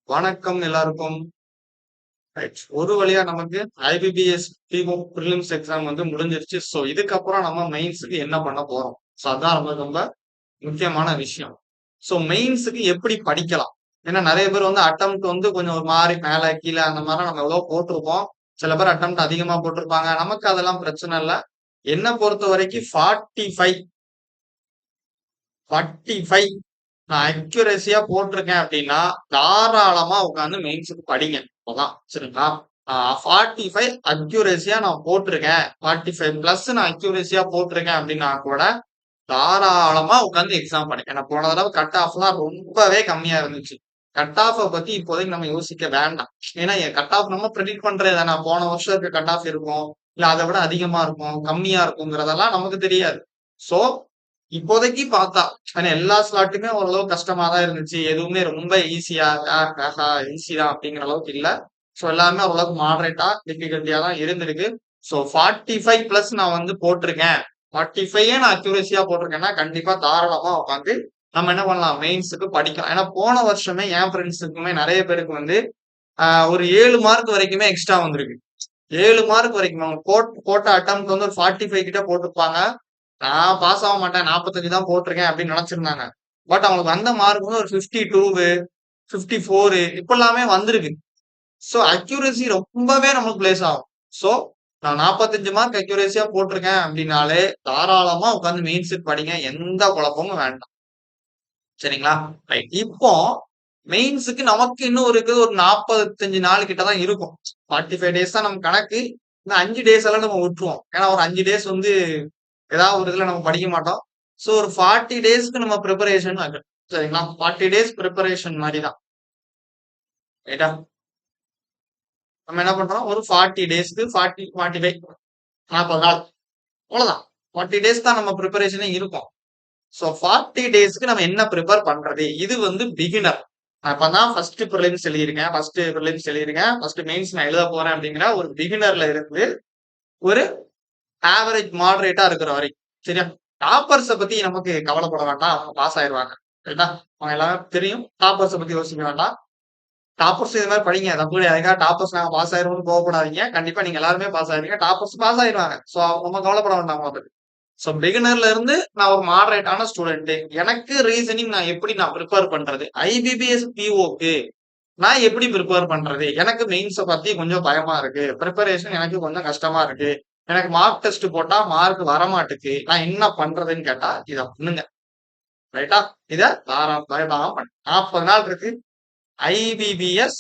வணக்கம் எல்லாருக்கும். ரைட். ஒரு வழியா நமக்கு ஐபிபிஎஸ் பிஓ பிரிலிம்ஸ் எக்ஸாம் வந்து முடிஞ்சிருச்சு. ஸோ இதுக்கப்புறம் நம்ம மெயின்ஸுக்கு என்ன பண்ண போறோம்? ஸோ அதான் ரொம்ப ரொம்ப முக்கியமான விஷயம். ஸோ மெயின்ஸுக்கு எப்படி படிக்கலாம்? ஏன்னா நிறைய பேர் வந்து அட்டெம்ப்ட் வந்து கொஞ்சம் ஒரு மாரி மேல, கீழ அந்த மாரிலாம் நம்ம எவ்வளவோ போட்டிருப்போம். சில பேர் அட்டெம்ப்ட் அதிகமா போட்டிருப்பாங்க. நமக்கு அதெல்லாம் பிரச்சனை இல்ல. என்ன பொறுத்தவரைக்கும் 45 45 நான் அக்யூரஸியா போட்டிருக்கேன் அப்படின்னா, தாராளமா உட்கார்ந்து மெயின்ஸுக்கு படிங்க. அவ்வளவுதான். சரிங்களா? 45 அக்யூரஸியா நான் போட்டிருக்கேன். 45 பிளஸ் நான் அக்யூரஸியா போட்டிருக்கேன் அப்படின்னா கூட, தாராளமா உட்கார்ந்து எக்ஸாம் படிங்க. ஏன்னா போன தடவ கட் ஆஃப்லாம் ரொம்பவே கம்மியா இருந்துச்சு. கட் ஆஃப பத்தி இப்போதைக்கு நம்ம யோசிக்க வேண்டாம். ஏன்னா கட் ஆஃப் நம்ம பிரெடிக்ட் பண்றது தானே. போன வருஷம் இருக்க கட் ஆஃப் இருக்கும். இல்ல அதை விட அதிகமா இருக்கும், கம்மியா இருக்குங்கிறதெல்லாம் நமக்கு தெரியாது. சோ இப்போதைக்கு பார்த்தா, ஆனா எல்லா ஸ்லாட்டுமே ஓரளவு கஷ்டமா தான் இருந்துச்சு. எதுவுமே ரொம்ப ஈஸியா, ஈஸி தான் அப்படிங்கிற அளவுக்கு இல்ல. ஸோ எல்லாமே ஓரளவுக்கு மாடரேட்டா, டிஃபிகல்ட்டியா தான் இருந்திருக்கு. ஸோ 45 பிளஸ் நான் வந்து போட்டிருக்கேன். 45 நான் அக்யூரஸியா போட்டிருக்கேன்னா, கண்டிப்பா தாராளமா உட்காந்து நம்ம என்ன பண்ணலாம்? மெயின்ஸுக்கு படிக்கலாம். ஏன்னா போன வருஷமே என் ஃப்ரெண்ட்ஸுக்குமே நெறைய பேருக்கு வந்து ஒரு 7 மார்க் வரைக்குமே எக்ஸ்ட்ரா வந்திருக்கு. 7 மார்க் வரைக்கும் அவங்க போட்ட அட்டெம்ப்ட் வந்து ஒரு 45 கிட்ட போட்டிருப்பாங்க. நான் பாஸ் ஆக மாட்டேன். 45 தான் போட்டிருக்கேன் அப்படின்னு நினைச்சிருந்தாங்க. பட் அவங்களுக்கு வந்த மார்க் வந்து ஒரு 52, 54 இப்படிலாமே வந்திருக்கு. சோ அக்யூரசி ரொம்பவே நமக்கு பிளேஸ் ஆகும். சோ நான் 45 மார்க் அக்யூரசியா போட்டிருக்கேன் அப்படின்னாலே தாராளமா உட்கார்ந்து மெயின்ஸுக்கு படிங்க. எந்த குழப்பமும் வேண்டாம். சரிங்களா? ரைட். இப்போ மெயின்ஸுக்கு நமக்கு இன்னும் ஒரு 45 நாள் கிட்ட தான் இருக்கும். 45 டேஸ் தான் நம்ம கணக்கு. இந்த 5 டேஸ் எல்லாம் நம்ம விட்டுருவோம். ஏன்னா ஒரு 5 டேஸ் வந்து ஏதாவது ஒரு இதுல நம்ம படிக்க மாட்டோம். சோ ஒரு 40 டேஸ்க்கு நம்ம ப்ரிப்பரேஷன் சரிங்களா? 40 டேஸ் ப்ரிப்பரேஷன் மாரி தான். ரைட்டா? நம்ம என்ன பண்றோம்? ஒரு 40 டேஸ்க்கு 40, 45 40 நாள். அவ்வளவுதான். 40 டேஸ் தான் நம்ம ப்ரிப்பரேஷனே இருக்கும். சோ 40 டேஸ்க்கு நம்ம என்ன ப்ரிப்பேர் பண்றது? இது வந்து பிகினர். நான் இப்பதான் ஃபர்ஸ்ட் பிரிலிம்ஸ் எழுதியிருக்கேன். ஃபர்ஸ்ட் மெயின்ஸ் நான் எழுத போறேன் அப்படிங்கிற ஒரு பிகினர்ல இருந்து ஒரு ஆவரேஜ் மாடரேட்டா இருக்கிற வரைக்கும். சரியா? டாப்பர்ஸ பத்தி நமக்கு கவலைப்பட வேண்டாம். அவங்க பாஸ் ஆயிருவாங்க. ரைட்டா? அவங்க எல்லாரும் தெரியும். டாப்பர்ஸ பத்தி யோசிக்க வேண்டாம். டாப்பர்ஸ் இது மாதிரி படிங்க. தப்பு கிடையாதுங்க. டாப்பர்ஸ் நாங்க பாஸ் ஆயிருவோம்னு கோவப்படாதீங்க. கண்டிப்பா நீங்க எல்லாருமே பாஸ் ஆயிருவீங்க. டாப்பர்ஸ் பாஸ் ஆயிருவாங்க. சோ நம்ம கவலைப்பட வேண்டாம் அவங்கள பத்தி. சோ பிகினர்ல இருந்து நான் ஒரு மாடரேட்டான ஸ்டூடெண்ட். எனக்கு ரீசனிங் நான் எப்படி நான் ப்ரிப்பேர் பண்றது? ஐபிபிஎஸ் பிஓக்கு நான் எப்படி ப்ரிப்பேர் பண்றது? எனக்கு மெயின்ஸ பத்தி கொஞ்சம் பயமா இருக்கு. பிரிப்பரேஷன் எனக்கு கொஞ்சம் கஷ்டமா இருக்கு. எனக்கு மார்க் டெஸ்ட் போட்டா மார்க் வரமாட்டுக்கு. நான் என்ன பண்றதுன்னு கேட்டா, இத பண்ணுங்க. ரைட்டா? இத பயப்படாம பண்ணுங்க. 40 நாள் இருக்கு. ஐபிபிஎஸ்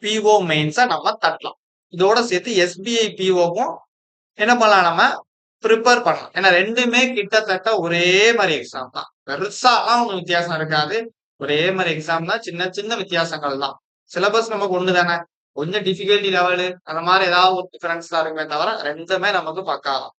பிஓ மெயின்ஸ நம்ம தட்டலாம். இதோட சேர்த்து எஸ்பிஐ பிஓக்கும் என்ன பண்ணலாம் நம்ம ப்ரிப்பேர் பண்ணலாம். ஏன்னா 2மே கிட்டத்தட்ட ஒரே மாரி எக்ஸாம் தான். பெருசாலாம் ஒண்ணும் வித்தியாசம் இருக்காது. ஒரே மாரி எக்ஸாம் தான். சின்ன சின்ன வித்தியாசங்கள் தான். சிலபஸ் நமக்கு ஒண்ணு தானே. கொஞ்சம் டிஃபிகல்டி லெவலு அந்த மாரி ஏதாவது ஒரு டிஃபரன்ஸ் தான் இருக்குமே தவிர 2மே நமக்கு பக்கா தான்.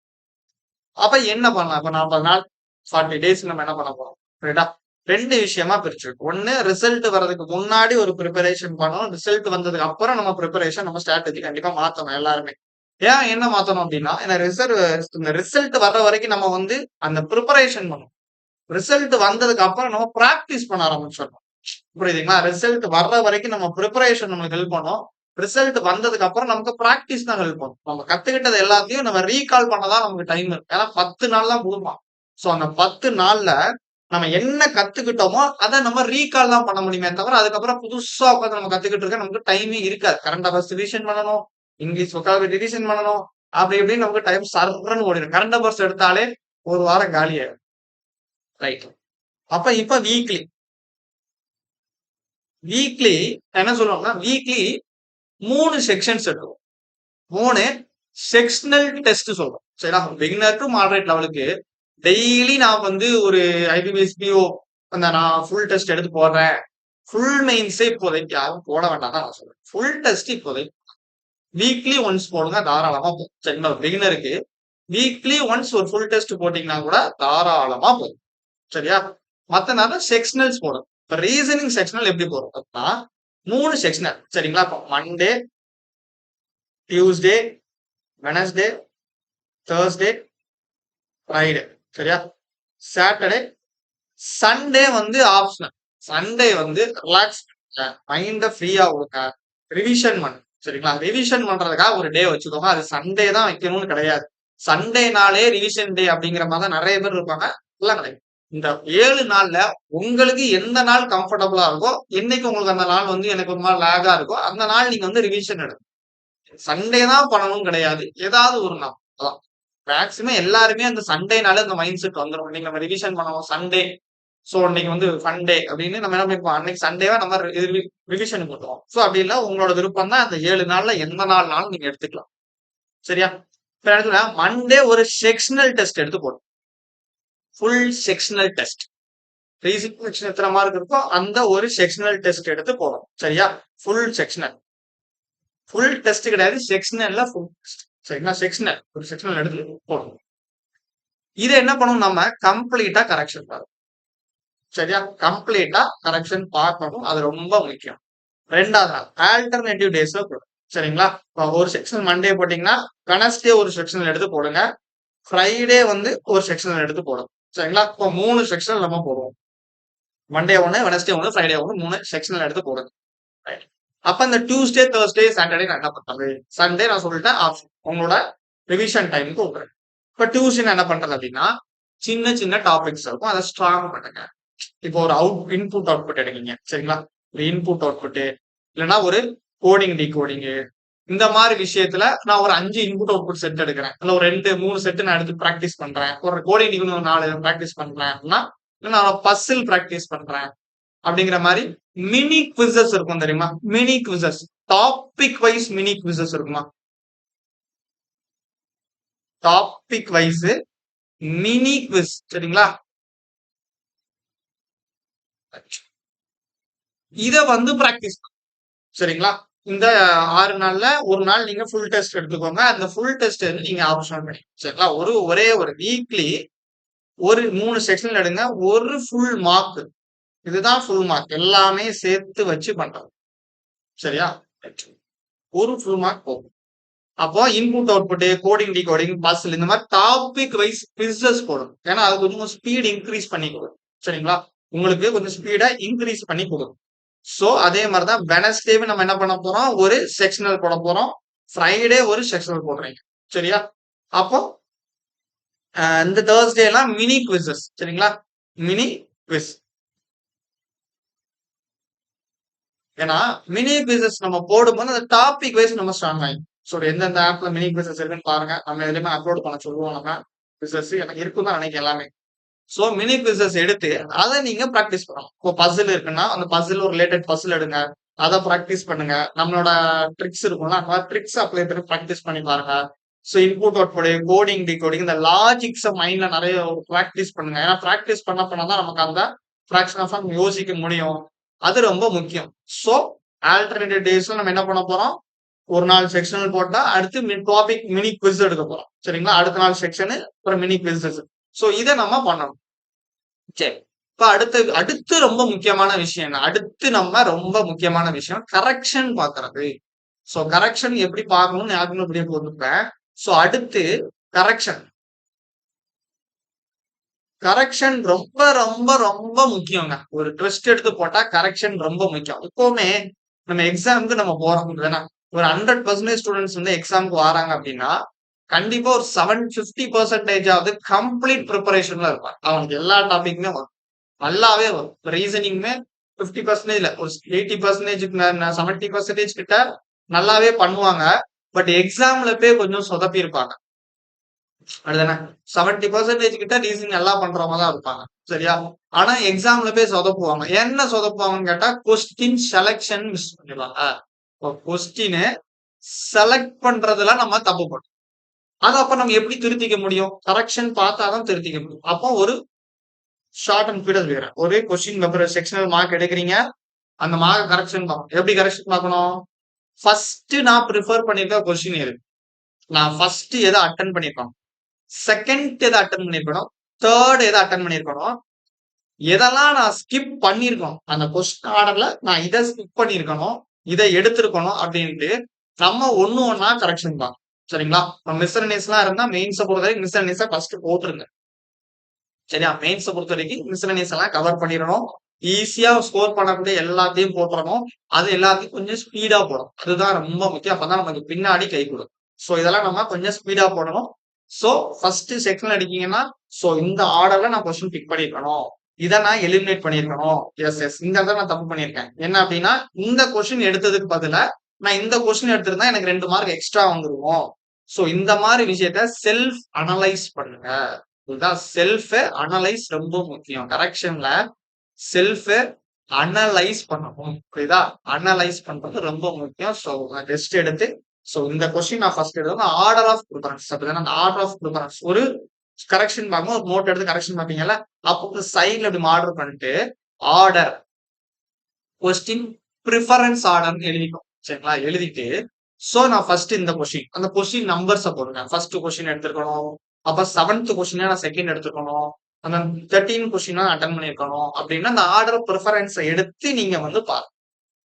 அப்ப என்ன பண்ணலாம்? இப்ப 40 நாள் 40 டேஸ் நம்ம என்ன பண்ண போறோம்? ரைட்டா? 2 விஷயமா பிரிச்சிருக்கோம். ஒண்ணு ரிசல்ட் வர்றதுக்கு முன்னாடி ஒரு பிரிப்பரேஷன் பண்ணணும். ரிசல்ட் வந்ததுக்கு அப்புறம் நம்ம பிரிப்பரேஷன் நம்ம ஸ்ட்ராட்டஜி கண்டிப்பா மாத்தணும் எல்லாருமே. ஏன் என்ன மாத்தணும் அப்டின்னா, ஏன்னா இந்த ரிசல்ட் வர்ற வரைக்கும் நம்ம வந்து அந்த பிரிப்பரேஷன் பண்ணணும். ரிசல்ட் வந்ததுக்கு அப்புறம் நம்ம பிராக்டிஸ் பண்ண ஆரம்பிச்சிடணும். புரியுதுங்களா? ரிசல்ட் வர்ற வரைக்கும் நம்ம பிரிப்பரேஷன் நம்மளுக்கு ஹெல்ப் பண்ணும். ரிசல்ட் வந்ததுக்கு அப்புறம் நமக்கு பிராக்டிஸ் தான் ஹெல்ப் பண்ணும். நம்ம கத்துக்கிட்டது எல்லாத்தையும் நம்ம ரீகால் பண்ண தான் நமக்கு டைம் இருக்கு. ஏன்னா 10 நாள் தான் குடுப்பான். சோ அந்த 10 நாள்ல நம்ம என்ன கத்துக்கிட்டோமோ அத நம்ம ரீகால் தான் பண்ண முடியுமே தவிர, அதுக்கப்புறம் புதுசா உட்கார்ந்து நம்ம கத்துக்கிட்டு இருக்க நமக்கு டைமே இருக்காது. கரண்ட் அஃபேர்ஸ் ரிவிஷன் பண்ணணும். இங்கிலீஷ் வொக்காபுலரி ரிவிஷன் பண்ணணும். அப்படி இப்படின்னு நமக்கு டைம் சர்ருன்னு ஓடிடும். கரண்ட் அஃபேர்ஸ் எடுத்தாலே ஒரு வாரம் காலியாயிடும். ரைட். இப்ப வீக்லி வீக்லி என்ன சொல்லுவாங்கன்னா, வீக்லி 3 செக்ஷன்ஸ் எடுக்கும். 3 செக்ஷனல் டெஸ்ட் சொல்றோம். சரிங்களா? பிகினர் டூ மாடரேட் லெவலுக்கு டெய்லி நான் வந்து ஒரு ஐபிபிஎஸ் பிஓ அந்த நான் ஃபுல் டெஸ்ட் எடுத்து போடுறேன். ஃபுல் மெயின்ஸே இப்போதைக்கு யாரும் போட வேண்டாம் தான் நான் சொல்றேன். ஃபுல் டெஸ்ட் இப்போதைக்கு வீக்லி ஒன்ஸ் போடுங்க தாராளமா போதும். சரிங்களா? பிகினருக்கு வீக்லி ஒன்ஸ் ஒரு ஃபுல் டெஸ்ட் போட்டீங்கன்னா கூட தாராளமா போதும். சரியா? மத்த நேரம் செக்ஷனல்ஸ் போடும். இப்ப ரீசனிங் செக்ஷனல் எப்படி போடும் அப்படின்னா 3 செக்ஷனல். சரிங்களா? இப்போ Monday, Tuesday, Wednesday, Thursday, Friday. சரியா? சாட்டர்டே, சண்டே வந்து ஆப்ஷனல். சண்டே வந்து ரிலாக்ஸ் பண்ணுங்க, மைண்ட ஃப்ரீயா விடுங்க, ரிவிஷன் பண்ணுங்க. சரிங்களா? ரிவிஷன் பண்றதுக்காக ஒரு டே வச்சுக்கோங்க. அது சண்டே தான் வைக்கணும்னு கிடையாது. சண்டேனாலே ரிவிஷன் டே அப்படிங்கிற மாதிரி தான் நிறைய பேர் இருப்பாங்க. எல்லாம் கிடையாது. இந்த 7 நாள்ல உங்களுக்கு எந்த நாள் கம்ஃபர்டபுளா இருக்கோ, என்னைக்கு உங்களுக்கு அந்த நாள் வந்து எனக்கு ஒரு நாள் லேகா இருக்கோ, அந்த நாள் நீங்க வந்து ரிவிஷன் எடுங்க. சண்டே தான் பண்ணணும்னு கிடையாது. ஏதாவது ஒரு நாள். அதான். மேக்ஸிமம் எல்லாருமே அந்த சண்டேனாலே அந்த மைண்ட் செட் வந்துரும். இன்னைக்கு நம்ம ரிவிஷன் பண்ணணும் சண்டே. சோ இன்னைக்கு வந்து ஃபன் டே அப்படின்னு நம்ம என்ன பண்ணிருப்போம், அன்னைக்கு சண்டேவா நம்ம ரிவிஷன் பண்ணுவோம். சோ அப்படி இல்ல உங்களோட விருப்பம் தான் அந்த 7 நாள்ல எந்த நாள்னாலும் நீங்க எடுத்துக்கலாம். சரியா? இப்ப இடத்துல மண்டே ஒரு செக்ஷனல் டெஸ்ட் எடுத்து போடும். Full sectional test. Reasoning section எத்தனை மார்க் இருக்கோ அந்த ஒரு செக்ஷனல் டெஸ்ட் எடுத்து போடும். சரியா? Full sectional. ஃபுல் டெஸ்ட் கிடையாது, செக்ஷனல்ல ஃபுல் டெஸ்ட். சரிங்களா? செக்ஷனல் ஒரு செக்ஷனல் எடுத்து போடும். இதை என்ன பண்ணணும், நம்ம கம்ப்ளீட்டா கரெக்ஷன் பார்க்கணும். சரியா? கம்ப்ளீட்டா கரெக்ஷன் பார்க்கணும். அது ரொம்ப முக்கியம். 2வது நாள் ஆல்டர்னேட்டிவ் டேஸ்ல போடும். சரிங்களா? இப்போ ஒரு செக்ஷன் மண்டே போட்டீங்கன்னா வெனஸ்டே ஒரு செக்ஷன் எடுத்து போடுங்க. ஃப்ரைடே வந்து ஒரு செக்ஷன் எடுத்து போடும். சரிங்களா? இப்போ 3 செக்ஷன் நம்ம போடுவோம். மண்டே 1, வெனஸ்டே 1, ஃப்ரைடே 1, 3 செக்ஷனல் எடுத்து போடுங்க. ரைட். அப்ப இந்த டியூஸ்டே, தேர்ஸ்டே, சாட்டர்டே நான் என்ன பண்றது? சண்டே நான் சொல்லிட்டேன் ஆப்ஷன். உங்களோட ரிவிஷன் டைமுக்கு விட்டுறேன். இப்ப டியூஸ்டே நான் என்ன பண்றது அப்படின்னா, சின்ன சின்ன டாபிக்ஸ் இருக்கும். அதை ஸ்ட்ராங் பண்ணுங்க. இப்போ ஒரு இன்புட் அவுட்புட் எடுக்கீங்க. சரிங்களா? ஒரு இன்புட் அவுட்புட் இல்லைன்னா ஒரு கோடிங் டிகோடிங் இந்த மாதிரி விஷயத்துல நான் ஒரு 5 இன்புட் அவுட்புட் செட் எடுக்கிறேன். இல்ல ஒரு 2, 3 செட் நான் எடுத்து பிராக்டிஸ் பண்றேன். ஒரு கோடிங் டிகோடிங் ஒரு 4 பிராக்டிஸ் பண்றேன் அப்படின்னா, இல்ல நான் பசில் பிராக்டிஸ் பண்றேன் அப்படிங்கிற மாதிரி மினி குவிசஸ் இருக்கும் தெரியுமா? Mini quizzes topic wise mini quizzes இருக்குமா? Topic wise mini quiz. சரிங்களா? இத வந்து பிராக்டிஸ். சரிங்களா? இந்த 6 நாள்ல ஒரு நாள் நீங்க ஃபுல் டெஸ்ட் எடுத்துக்கோங்க. அந்த ஃபுல் டெஸ்ட் வந்து நீங்க ஆப்ஷனல் பண்ணி. சரிங்களா? ஒரே ஒரு வீக்லி ஒரு 3 செக்ஷன் எடுங்க. ஒரு ஃபுல் மார்க். இதுதான் ஃபுல் மார்க். எல்லாமே சேர்த்து வச்சு பண்றது. சரியா? ஒரு ஃபுல் மார்க் போகும். அப்போ input output, coding decoding, puzzle இந்த மாதிரி டாபிக் வைஸ் குவிஸஸ் போடும். ஏன்னா அது கொஞ்சம் ஸ்பீட் இன்க்ரீஸ் பண்ணி கொடுக்கும். சரிங்களா? உங்களுக்கு கொஞ்சம் ஸ்பீடா இன்க்ரீஸ் பண்ணி கொடுக்கும். சோ அதே மாதிரிதான் வெனஸ்டேவே நம்ம என்ன பண்ண போறோம், ஒரு செக்ஷனல் போட போறோம். ஃப்ரைடே ஒரு செக்ஷனல் போடுறீங்க. சரியா? அப்போ இந்த தேர்ஸ்டே எல்லாம் மினி குவிசஸ். சரிங்களா? Mini quiz. ஏன்னா மினி குவிசஸ் நம்ம போடும்போது அந்த டாபிக் வைஸ் நம்ம ஸ்ட்ராங் ஆகும். ஸோ எந்தெந்த ஆப்ல மினி குவிசஸ் இருக்குன்னு பாருங்க. நம்ம எதுலையுமே அப்லோட் பண்ண சொல்லுவோம். நம்ம குவிசஸ் எனக்கு இருக்கும் தான் நினைக்கிறேன் எல்லாமே. சோ மினி குவிசஸ் எடுத்து அதை நீங்க பிராக்டிஸ் பண்ணணும். இப்போ பசில் இருக்குன்னா அந்த பசில் ஒரு ரிலேட்டட் பசில் எடுங்க. அதை பிராக்டிஸ் பண்ணுங்க. நம்மளோட ட்ரிக்ஸ் இருக்கும்ல, அந்த ட்ரிக்ஸ் அப்ளை பண்ணி பிராக்டிஸ் பண்ணி பாருங்க. So input output, coding decoding இந்த லாஜிக்ஸ் மைண்ட்ல நிறைய பிராக்டிஸ் பண்ணுங்க. ஏன்னா பிராக்டிஸ் பண்ணதான் நமக்கு அந்த ஃபிராக்ஷன் ஆஃப் யோசிக்க முடியும். அது ரொம்ப முக்கியம். சோ ஆல்டர்னேட்டிவ் டேஸ்ல நம்ம என்ன பண்ண போறோம், ஒரு நாள் செக்ஷனல் போட்டா அடுத்து டாபிக் மினி குவிஸ் எடுக்க போறோம். சரிங்களா? அடுத்த நாள் செக்ஷனு அப்புறம் மினி குவிசஸ். சோ இதை நம்ம பண்ணணும். சரி. இப்ப அடுத்து ரொம்ப முக்கியமான விஷயம் என்ன? அடுத்து நம்ம ரொம்ப முக்கியமான விஷயம் கரெக்ஷன் பாக்குறது. சோ கரெக்ஷன் எப்படி பார்க்கணும்னு யாருக்கும் இப்படியே போட்டுப்பேன். சோ அடுத்து கரெக்ஷன். கரெக்ஷன் ரொம்ப ரொம்ப ரொம்ப முக்கியங்க. ஒரு ட்விஸ்ட் எடுத்து போட்டா கரெக்ஷன் ரொம்ப முக்கியம். எப்பவுமே நம்ம எக்ஸாமுக்கு நம்ம போறோம் தானே, ஒரு 100% ஸ்டூடெண்ட்ஸ் வந்து எக்ஸாமுக்கு வராங்க அப்படின்னா கண்டிப்பா ஒரு 50% ஆவது கம்ப்ளீட் ப்ரிப்பரேஷன்ல இருப்பாங்க. அவனுக்கு எல்லா டாபிக்குமே வரும். நல்லாவே வரும். ரீசனிங்குமே 50% இல்ல ஒரு 80% 70% கிட்ட நல்லாவே பண்ணுவாங்க. பட் எக்ஸாம்ல போய் கொஞ்சம் சொதப்பி இருப்பாங்க. அப்படிதானே? 70% கிட்ட ரீசனிங் நல்லா பண்றவங்க தான் இருப்பாங்க. சரியா? ஆனா எக்ஸாம்ல போய் சொதப்புவாங்க. என்ன சொதப்புவாங்கன்னு கேட்டா கொஸ்டின் செலக்ஷன் மிஸ் பண்ணிடுவாங்க. கொஸ்டின் செலக்ட் பண்றதுல நம்ம தப்பு பண்ணுவோம். அது அப்ப நம்ம எப்படி திருத்திக்க முடியும்? கரெக்ஷன் பார்த்தாதான் திருத்திக்க முடியும். அப்போ ஒரு ஷார்ட் அண்ட் ஸ்வீட்டா சொல்லிக்கிறேன். ஒரு கொஸ்டின் பேப்பர் செக்ஷனல் மார்க் எடுக்கிறீங்க. அந்த மார்க் கரெக்ஷன் பார்க்கணும். எப்படி கரெக்ஷன் பார்க்கணும்? ஃபர்ஸ்ட் நான் ப்ரிஃபர் பண்ணிருக்க கொஸ்டின் எது? நான் ஃபர்ஸ்ட் எதை அட்டன் பண்ணிருக்கணும்? செகண்ட் எதை அட்டன் பண்ணிருக்கணும்? தேர்ட் எதை அட்டன் பண்ணிருக்கணும்? எதெல்லாம் நான் ஸ்கிப் பண்ணிருக்கணும்? அந்த கொஸ்டின் ஆர்டர்ல நான் இதை ஸ்கிப் பண்ணிருக்கணும், இதை எடுத்திருக்கணும் அப்படின்ட்டு நம்ம ஒண்ணு ஒண்ணா கரெக்ஷன் பார்க்கணும். சரிங்களா? மிஸ்செலனியஸ் எல்லாம் இருந்தா மெயின்ஸை பொறுத்த வரைக்கும் மிஸ்செலனியஸை ஃபர்ஸ்ட் போட்டுருங்க. சரியா? மெயின்ஸை பொறுத்த வரைக்கும் மிஸ்செலனியஸ் எல்லாம் கவர் பண்ணிடணும். ஈஸியா ஸ்கோர் பண்ணக்கூடிய எல்லாத்தையும் போட்டுறணும். அது எல்லாத்தையும் கொஞ்சம் ஸ்பீடா போடணும். அதுதான் ரொம்ப முக்கியம். அப்பதான் நமக்கு பின்னாடி கை கொடுக்கும். சோ இதெல்லாம் நம்ம கொஞ்சம் ஸ்பீடா போடணும். சோ ஃபர்ஸ்ட் செக்ஷன் அடிக்கீங்கன்னா, சோ இந்த ஆர்டர்ல நான் கொஸ்டின் பிக் பண்ணிருக்கணும். இதை நான் எலிமினேட் பண்ணிருக்கணும். எஸ் எஸ் இந்த இடத்துல நான் தப்பு பண்ணிருக்கேன். என்ன அப்படின்னா இந்த கொஸ்டின் எடுத்ததுக்கு பதிலா நான் இந்த கொஸ்டின் எடுத்திருந்தா எனக்கு 2 மார்க் எக்ஸ்ட்ரா வந்துருவோம். சோ இந்த மாதிரி விஷயத்த செல்ஃப் அனலைஸ் பண்ணுங்க. இதுதான் செல்ஃப் அனலைஸ் ரொம்ப முக்கியம். கரெக்ஷன்ல செல்ஃப் அனலைஸ் பண்ணணும். புரியுதா? அனலைஸ் பண்றது ரொம்ப முக்கியம். சோ டெஸ்ட் எடுத்து சோ இந்த கொஸ்டின் நான் ஃபர்ஸ்ட் எடுத்தோம் ஆர்டர் ஆஃப் ப்ரிஃபரன்ஸ். அப்படின்னா அந்த ஆர்டர் ஆஃப் ப்ரிஃபரன்ஸ் ஒரு கரெக்ஷன் பார்க்கும் ஒரு நோட் எடுத்து கரெக்ஷன் பார்ப்பீங்கல்ல, அப்போ சைட்ல இப்படி ஆர்டர் பண்ணிட்டு ஆர்டர் கொஸ்டின் ப்ரிஃபரன்ஸ் ஆர்டர்னு எழுதிக்கும். சரிங்களா? எழுதிட்டு சோ நான் ஃபர்ஸ்ட் இந்த கொஸ்டின் அந்த கொஸ்டின் நம்பர்ஸ போடுங்க. ஃபர்ஸ்ட் கொஸ்டின் எடுத்துக்கணும். அப்ப 7th கொஸ்டினா நான் செகண்ட் எடுத்துக்கணும். அந்த 13 கொஸ்டினா அட்டன் பண்ணிருக்கணும். அப்படின்னா அந்த ஆர்டர் ப்ரிஃபரன்ஸ எடுத்து நீங்க வந்து பாருங்க.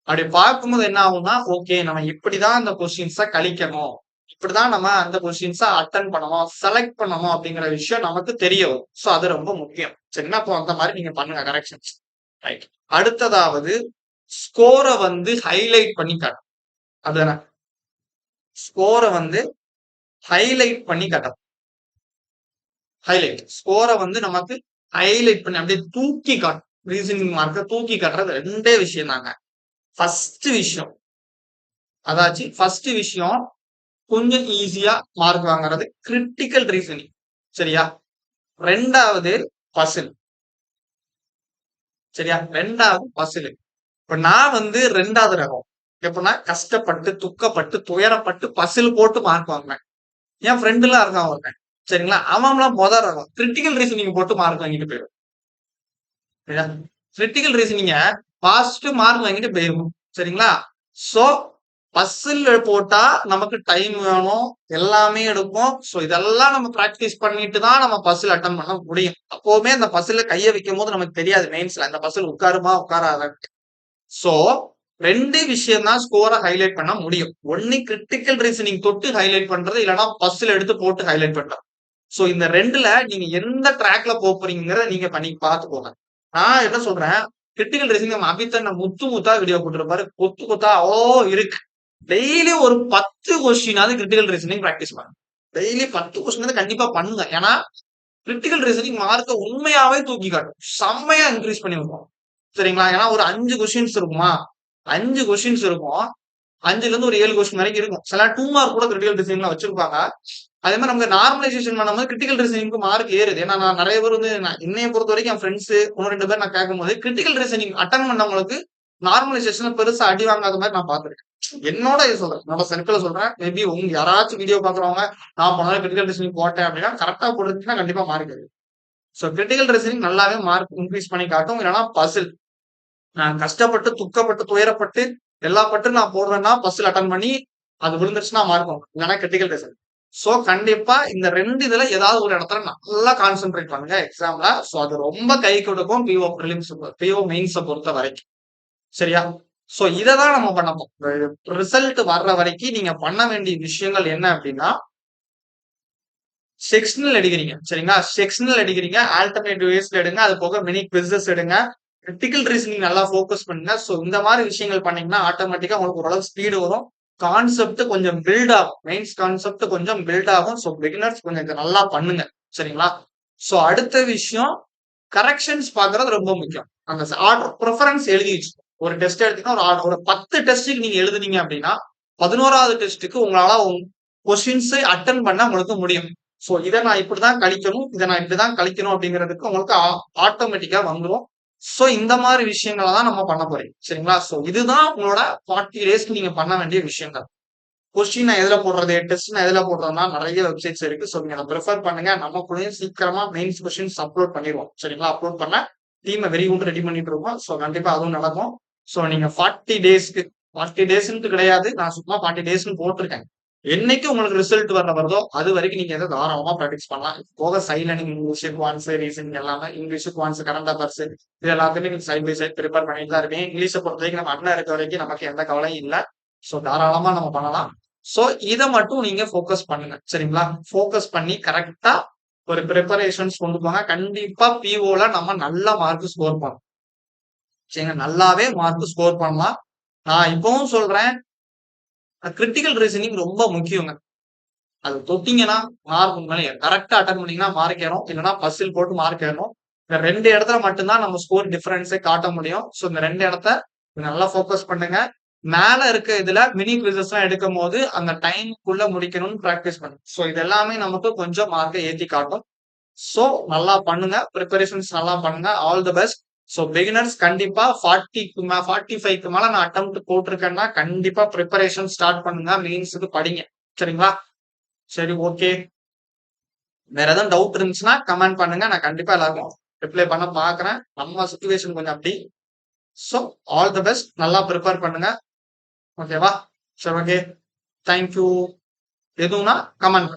அப்படி பார்க்கும்போது என்ன ஆகும்னா, ஓகே நம்ம இப்படிதான் அந்த கொஸ்டின்ஸ கழிக்கணும். இப்படிதான் நம்ம அந்த கொஸ்டின்ஸ அட்டன் பண்ணணும், செலக்ட் பண்ணணும் அப்படிங்கிற விஷயம் நமக்கு தெரிய வரும். சோ அது ரொம்ப முக்கியம். சரிங்களா? அப்போ அந்த மாதிரி நீங்க பண்ணுங்க கரெக்ஷன்ஸ். ரைட். அடுத்ததாவது ஸ்கோரை வந்து ஹைலைட் பண்ணி காட்டும். அதுதானே ஸ்கோரை வந்து ஹைலைட் பண்ணி காட்டும். ஹைலைட் ஸ்கோரை வந்து நமக்கு ஹைலைட் பண்ணி அப்படியே தூக்கி காட்டும். ரீசனிங் மார்க்க தூக்கி காட்டுறது 2 விஷயம் தாங்க. ஃபர்ஸ்ட் விஷயம் அதாச்சு ஃபர்ஸ்ட் விஷயம் கொஞ்சம் ஈஸியா மார்க் வாங்குறது கிரிட்டிக்கல் ரீசனிங். சரியா? 2வது பசில். சரியா? 2வது பசில். இப்ப நான் வந்து 2வது ரகம். எப்படின்னா கஷ்டப்பட்டு துக்கப்பட்டு துயரப்பட்டு பசில் போட்டு மார்க் வாங்கினேன். என் ஃப்ரெண்ட் எல்லாம் இருக்கான் ஒருத்தன். சரிங்களா? அவன்லாம் முதல் ரகம் கிரிட்டிக்கல் ரீசனிங் போட்டு மார்க் வாங்கிட்டு போயிடும். சரியா? கிரிட்டிக்கல் ரீசனிங்க பாஸ்ட் மார்க் வாங்கிட்டு போயிடும். சரிங்களா? சோ பசில் போட்டா நமக்கு டைம் வேணும், எல்லாமே எடுக்கும். சோ இதெல்லாம் நம்ம பிராக்டிஸ் பண்ணிட்டு தான் நம்ம பசில் அட்டன் பண்ண முடியும். அப்பவுமே அந்த பசில கைய வைக்கும் போது நமக்கு தெரியாது மெயின்ஸ்ல அந்த பசில் உட்காருமா உட்காராத. சோ 2 விஷயம் தான் ஸ்கோரை ஹைலைட் பண்ண முடியும். ஒன்னு கிரிட்டிக்கல் ரீசனிங் தொட்டு ஹைலைட் பண்றது, இல்லைன்னா பசில் எடுத்து போட்டு ஹைலைட் பண்றது. சோ இந்த 2ல நீங்க எந்த ட்ராக்ல போறீங்கிறத நீங்க பண்ணி பாத்துக்கோங்க. நான் என்ன சொல்றேன், கிரிட்டிக்கல் ரீசனிங் நம்ம அபித்தன் முத்து முத்தா வீடியோ போட்டுருப்பாரு. கொத்து கொத்தா இருக்கு. டெய்லி ஒரு 10 கொஸ்டினாவது கிரிட்டிக்கல் ரீசனிங் பிராக்டிஸ் பண்ணுங்க. டெய்லி 10 கொஸ்டின் கண்டிப்பா பண்ணுங்க. ஏன்னா கிரிட்டிக்கல் ரீசனிங் மார்க்க உண்மையாவே தூக்கி காட்டும். செம்மையா இன்க்ரீஸ் பண்ணி வைக்கும். சரிங்களா? ஏன்னா ஒரு 5 கொஸ்டின்ஸ் இருக்குமா? 5 கொஸ்டின்ஸ் இருக்கும். 5ல இருந்து ஒரு 7 கொஸ்டின் வரைக்கும் இருக்கும். சில 2 மார்க் கூட கிரிட்டிக்கல் ரீசனிங்ல வச்சிருப்பாங்க. அதே மாதிரி நமக்கு நார்மலைசேஷன் பண்ணும்போது கிரிட்டிக்கல் ரீசனிங்க்கு மார்க் ஏறுது. ஏன்னா நான் நிறைய பேர் வந்து என்னைய பொறுத்த வரைக்கும் என் ஃப்ரெண்ட்ஸ் 1-2 பேர் நான் கேட்கும்போது கிரிட்டிக்கல் ரீசனிங் அட்டன் பண்ணவங்களுக்கு நார்மலைசேஷன்ல பெருசா அடி வாங்காத மாதிரி நான் பார்த்திருக்கேன். என்னோட இது சொல்றேன். என்னோட சர்க்கிள் சொல்றேன். மேபி உங்க யாராச்சும் வீடியோ பாக்குறவங்க நான் போனாலும் கிரிட்டிக்கல் ரீசனிங் போட்டேன் அப்படின்னா கரெக்டா போட்டுச்சுன்னா கண்டிப்பா மார்க் ஏறும். சோ கிரிட்டிக்கல் ரீசனிங் நல்லாவே மார்க் இன்க்ரீஸ் பண்ணி காட்டும். இல்லைன்னா பசில் நான் கஷ்டப்பட்டு துக்கப்பட்டு துயரப்பட்டு எல்லா பட்டு நான் போடுறேன்னா பசில் அட்டன் பண்ணி அது விழுந்துருச்சுன்னா மார்க் வாங்கும். இல்லைன்னா கிரிட்டிக்கல் ரீசனிங். சோ கண்டிப்பா இந்த 2 இதுல ஏதாவது ஒரு இடத்துல நல்லா கான்சென்ட்ரேட் பண்ணுங்க எக்ஸாம்ல. சோ அது ரொம்ப கை கொடுக்கும் பிஓ பிரிலிம்ஸ் பிஓ மெயின்ஸை பொறுத்த வரைக்கும். சரியா? சோ இததான் நம்ம பண்ணப்போம். ரிசல்ட் வர்ற வரைக்கும் நீங்க பண்ண வேண்டிய விஷயங்கள் என்ன அப்படின்னா, செக்ஷனல் எடுக்கிறீங்க. சரிங்களா? செக்ஷனல் எடுக்கிறீங்க. ஆல்டர்னேட்டிவ் வேஸ்ல எடுங்க. அது போக மினி குவிஸஸ் எடுங்க. கிரிட்டிக்கல் ரீசனிங் நல்லா ஃபோக்கஸ் பண்ணுங்க. சோ இந்த மாதிரி விஷயங்கள் பண்ணீங்கன்னா ஆட்டோமேட்டிக்கா உங்களுக்கு ஓரளவு ஸ்பீடு வரும். கான்செப்ட் கொஞ்சம் பில்ட் ஆகும். மெயின்ஸ் கான்செப்ட் கொஞ்சம் பில்ட் ஆகும். சோ பிகினர்ஸ் கொஞ்சம் இதை நல்லா பண்ணுங்க. சரிங்களா? சோ அடுத்த விஷயம் கரெக்ஷன்ஸ் பாக்குறது ரொம்ப முக்கியம். அந்த ஆர்டர் ப்ரிஃபரன்ஸ் எழுதி வச்சுக்கோங்க. ஒரு டெஸ்ட் எடுத்தீங்கன்னா ஒரு 10 டெஸ்ட்டுக்கு நீங்க எழுதுனீங்க அப்படின்னா 11வது டெஸ்ட்டுக்கு உங்களால கொஸ்டின்ஸ் அட்டன் பண்ண உங்களுக்கு முடியும். சோ இதை நான் இப்படிதான் கழிக்கணும், இதை நான் இப்படிதான் கழிக்கணும் அப்படிங்கிறதுக்கு உங்களுக்கு ஆட்டோமேட்டிக்கா வந்துடும். சோ இந்த மாதிரி விஷயங்களை தான் நம்ம பண்ண போறீங்க. சரிங்களா? சோ இதுதான் உங்களோட 40 டேஸ்க்கு நீங்க பண்ண வேண்டிய விஷயங்கள். கொஸ்டின் நான் எதுல போடுறது, டெஸ்ட் நான் எதுல போடுறதுனா நிறைய வெப்சைட்ஸ் இருக்கு. சோ நீங்க அதை ப்ரிஃபர் பண்ணுங்க. நமக்குள்ளேயும் சீக்கிரமா மெயின்ஸ் கொஸ்டின்ஸ் அப்லோட் பண்ணிடுவோம். சரிங்களா? அப்லோட் பண்ண டீமை வெரி குட் ரெடி பண்ணிட்டு இருக்கோம். சோ கண்டிப்பா அதுவும் நடக்கும். சோ நீங்க 40 டேஸ்க்கு 40 டேஸ்ன்னு கிடையாது. நான் சும்மா 40 டேஸ்ன்னு போட்டிருக்கேன். என்னைக்கு உங்களுக்கு ரிசல்ட் வருதோ அது வரைக்கும் நீங்க எதை தாராளமா ப்ராக்டிஸ் பண்ணலாம். போக சைட்ல நீங்க இங்கிலீஷ் குவான்ஸ் ரீசனிங் எல்லாமே இங்கிலீஷ் குவான்ஸ் கரண்ட் அஃபேர்ஸ் இது எல்லாத்தையுமே நீங்க சைட் பை சைட் ப்ரிப்பேர் பண்ணிட்டு தான் இருக்கீங்க. இங்கிலீஷை பொறுத்த வரைக்கும் நம்ம அண்ணன் இருக்க வரைக்கும் நமக்கு எந்த கவலையும் இல்லை. சோ தாராளமா நம்ம பண்ணலாம். சோ இதை மட்டும் நீங்க ஃபோக்கஸ் பண்ணுங்க. சரிங்களா? ஃபோக்கஸ் பண்ணி கரெக்டா ஒரு ப்ரிப்பரேஷன்ஸ் கொண்டு போங்க. கண்டிப்பா பிஓல நம்ம நல்ல மார்க் ஸ்கோர் பண்ணலாம். சரிங்க. நல்லாவே மார்க் ஸ்கோர் பண்ணலாம். நான் இப்பவும் சொல்றேன், கிரிட்டிக்கல் ரீசனிங் ரொம்ப முக்கியங்க. அது தொட்டீங்கன்னா மார்க் உண்மையிலே கரெக்ட்டா அட்டெண்ட் பண்ணீங்கன்னா மார்க் ஏறும். இல்லன்னா பசில் போட்டு மார்க் ஏறணும். இந்த 2 இடத்துல மட்டும் தான் நம்ம ஸ்கோர் டிஃபரன்ஸே காட்ட முடியும். ஸோ இந்த 2 இடத்த நல்லா ஃபோக்கஸ் பண்ணுங்க. மேல இருக்க இதுல மினி குவிஸஸ்லாம் எடுக்கும்போது, அந்த டைம்க்குள்ள முடிக்கணும்னு பிராக்டிஸ் பண்ணுங்க. ஸோ இது எல்லாமே நமக்கு கொஞ்சம் மார்க்க ஏத்தி காட்டும். ஸோ நல்லா பண்ணுங்க. பிரிப்பரேஷன்ஸ் நல்லா பண்ணுங்க. All the best. So beginners கண்டிப்பா 45க்கு மேல நான் அட்டெம்ப்ட் போட்டிருக்கேன்னா, கண்டிப்பா பிரிப்பரேஷன் ஸ்டார்ட் பண்ணுங்க. மெயின்ஸ்க்கு படிங்க. சரிங்களா? சரி, ஓகே. வேற எதுவும் டவுட் இருந்துச்சுன்னா கமெண்ட் பண்ணுங்க. நான் கண்டிப்பா எல்லாருக்கும் ரிப்ளை பண்ண பாக்குறேன். நம்ம சிச்சுவேஷன் கொஞ்சம் அப்படி. So all the best. நல்லா ப்ரிப்பேர் பண்ணுங்க. ஓகேவா? சரி, ஓகே. Thank you. எதுவும்னா கமெண்ட்